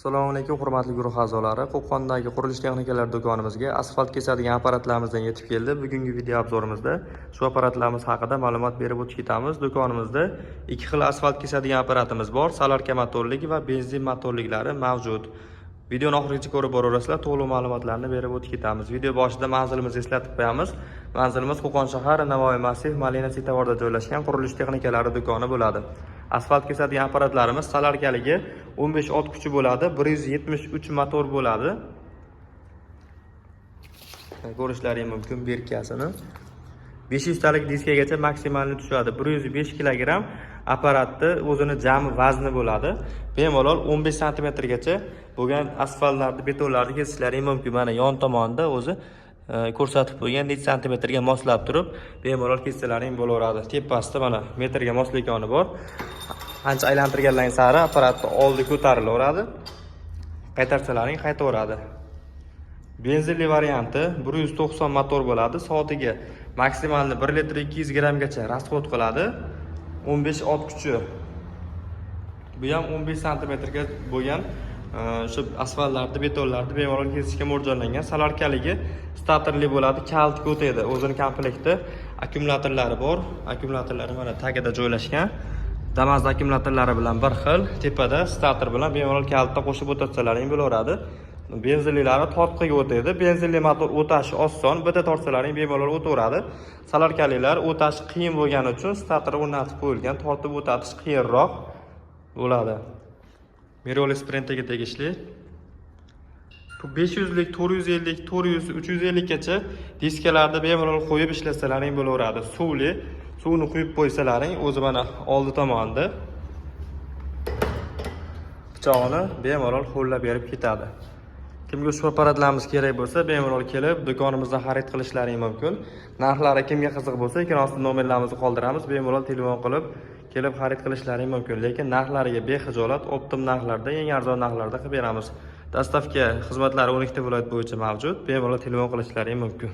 Assalomu alaykum hurmatli guruh a'zolari. Qo'qondagi qurilish texnikalari do'konimizga asfalt kesadigan apparatlarimizdan yetib keldi. Bugungi video obzorimizda shu apparatlarimiz haqida ma'lumot berib o'tib ketamiz. Do'konimizda ikki xil asfalt kesadigan apparatimiz bor. Salarka motorlik va benzin motorliklari mavjud. Videoni oxirigacha ko'rib boraverasizlar, to'liq ma'lumotlarni berib o'tib ketamiz. Video boshida manzilimizni eslatib qo'yamiz. Manzilimiz Qo'qon shahar, Navoiy massiv, Malina Sitavorda joylashgan qurilish texnikalari do'koni bo'ladi. Asfalt kesadigan apparatlarimiz salarkaligi 15 ot kuchi bo'ladi, 173 motor bo'ladi. Ko'rishlaringiz mumkin berkasini. 500 talik diskagacha maksimalni tushadi. 105 kg apparatni o'zini jami vazni bo'ladi. Bemalol 15 sm gacha bo'lgan asfaltlarni, betonlarni kesishlaringiz mumkin. Mana yon tomonda o'zi ko'rsatib qo'ygan necha santimetrga moslab turib, bemalol kessalaring bo'laveradi. Tepasida mana metrga moslikoni bor. Qancha aylantirganlaring sari apparatni oldi ko'tarilaveradi. Qaytarsalaring qaytaveradi. Benzinli varianti 190 motor bo'ladi. Soatiga maksimalni 1 litr 200 grammgacha rasxod qiladi. 15 ot kuchi. Bu ham 15 santimetrga bo'lgan shu asfaltlarni, betonlarni bemalol kesishga mo'ljallangan. Salarkaligi statorli bo'ladi, kalt o'tadi. O'zining komplekti akkumulyatorlari bor. Akkumulyatorlari mana tagida joylashgan. Damas akkumulyatorlari bilan bir xil, tepada stator bilan bemalol kaltda qo'shib o'tatsalaring bo'laveradi. Benzinlilari tortqiga o'tadi. Benzinli motor o'tashi oson, bitta tortsalaring bemalol o'taveradi. Salarkalilar o'tashi qiyin bo'lgani uchun stator o'rnatib qo'yilgan, tortib o'tatish qiyinroq bo'ladi. Miroli Sprintga tegishli. 500 lik, 450 lik, 400, 350 gacha diskalarni bemalol qo'yib ishlasalaring bo'laveradi. Suvni quyib qo'ysalaring, o'zi mana oldi tomonda pichog'ini bemalol qo'llab berib ketadi. Kimga ushbu apparatlarimiz kerak bo'lsa, bemalol kelib do'konimizdan xarid qilishlaring mumkin. Narxlari kimga qiziq bo'lsa, ekran ostida nomerlarimizni qoldiramiz. Bemalol telefon qilib kelib xarid qilishlaring mumkin. Lekin narxlariga bexijolat, optim narxlarda, eng arzon narxlarda qilib beramiz. Dastavka xizmatlari 12 ta viloyat bo'yicha mavjud. Bemalol telefon qilishlaring mumkin.